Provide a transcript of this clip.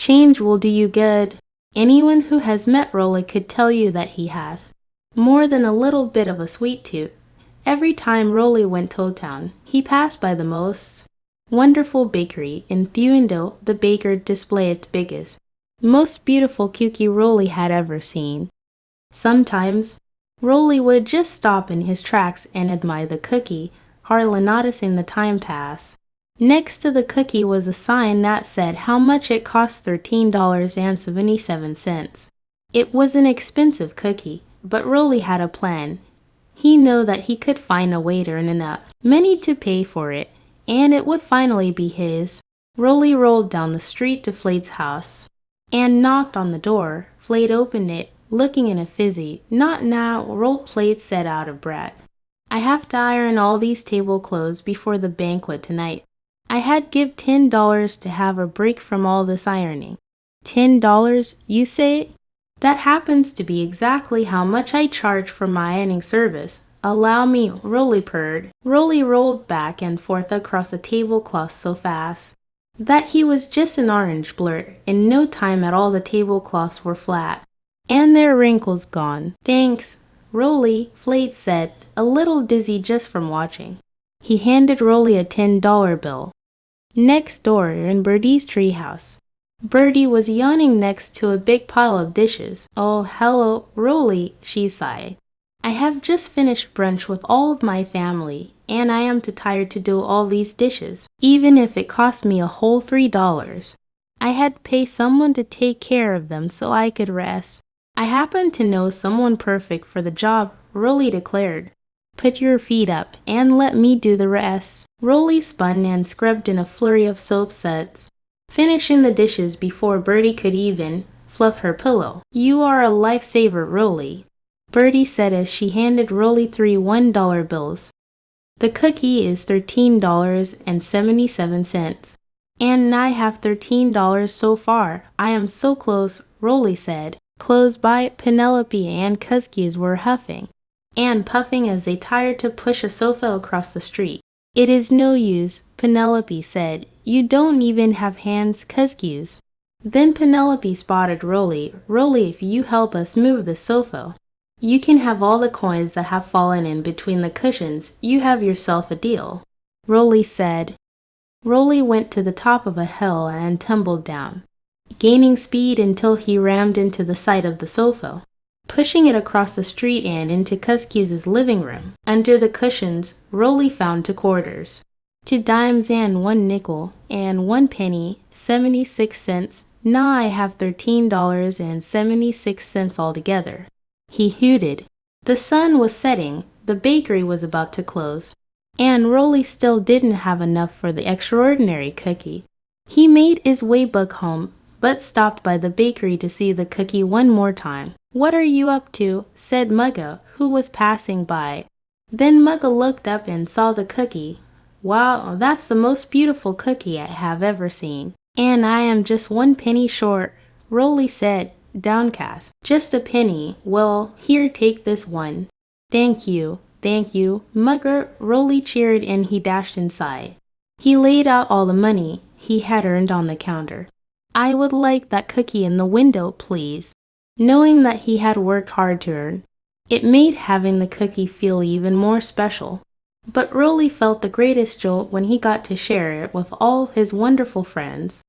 Change will do you good. Anyone who has met Rolly could tell you that he hath more than a little bit of a sweet tooth. Every time Rolly went to town, he passed by the most wonderful bakery in Thuendo. The baker displayed the biggest, most beautiful cookie Rolly had ever seen. Sometimes, Rolly would just stop in his tracks and admire the cookie, hardly noticing the time pass. Next to the cookie was a sign that said how much it cost, $13.77. It was an expensive cookie, but Rolly had a plan. He knew that he could find a way to earn enough money to pay for it, and it would finally be his. Rolly rolled down the street to Flade's house and knocked on the door. Flade opened it, looking in a fizzy. "Not now," Flade said out of breath. "I have to iron all these tablecloths before the banquet tonight. I had give $10 to have a break from all this ironing." $10, you say? That happens to be exactly how much I charge for my ironing service. Allow me, Rolly purred. Rolly rolled back and forth across the tablecloth so fast that he was just an orange blur. In no time at all the tablecloths were flat, and their wrinkles gone. "Thanks, Rolly," Flade said, a little dizzy just from watching. He handed Rolly a $10 bill. Next door, in Birdie's treehouse, Birdie was yawning next to a big pile of dishes. "Oh, hello, Rolly," she sighed. "I have just finished brunch with all of my family, and I am too tired to do all these dishes, even if it cost me a whole $3. I had to pay someone to take care of them so I could rest. I happen to know someone perfect for the job," Rolly declared. "Put your feet up and let me do the rest." Rolly spun and scrubbed in a flurry of soap suds, finishing the dishes before Birdie could even fluff her pillow. "You are a lifesaver, Rolly," Birdie said as she handed Rolly 3 $1 bills. "The cookie is $13.77, and I have $13 so far. I am so close," Rolly said. Close by, Penelope and Cuscus were huffing and puffing as they tried to push a sofa across the street. "It is no use," Penelope said. "You don't even have hands, Cuscus." Then Penelope spotted Rolly. "Rolly, if you help us move the sofa, you can have all the coins that have fallen in between the cushions. You have yourself a deal," Rolly said. Rolly went to the top of a hill and tumbled down, gaining speed until he rammed into the side of the sofa, pushing it across the street and into Cuscus's living room. Under the cushions, Rolly found 2 quarters, 2 dimes and 1 nickel, and 1 penny, 76 cents. "Now I have $13.76 altogether," he hooted. The sun was setting, the bakery was about to close, and Rolly still didn't have enough for the extraordinary cookie. He made his way back home, but stopped by the bakery to see the cookie one more time. "What are you up to?" said Mugga, who was passing by. Then Mugga looked up and saw the cookie. "Wow, that's the most beautiful cookie I have ever seen, and I am just 1 penny short," Rolly said, downcast. "Just a penny? Well, here, take this one." Thank you, Mugga," Rolly cheered, and he dashed inside. He laid out all the money he had earned on the counter. "I would like that cookie in the window, please." Knowing that he had worked hard to earn, it made having the cookie feel even more special. But Rolly felt the greatest jolt when he got to share it with all his wonderful friends.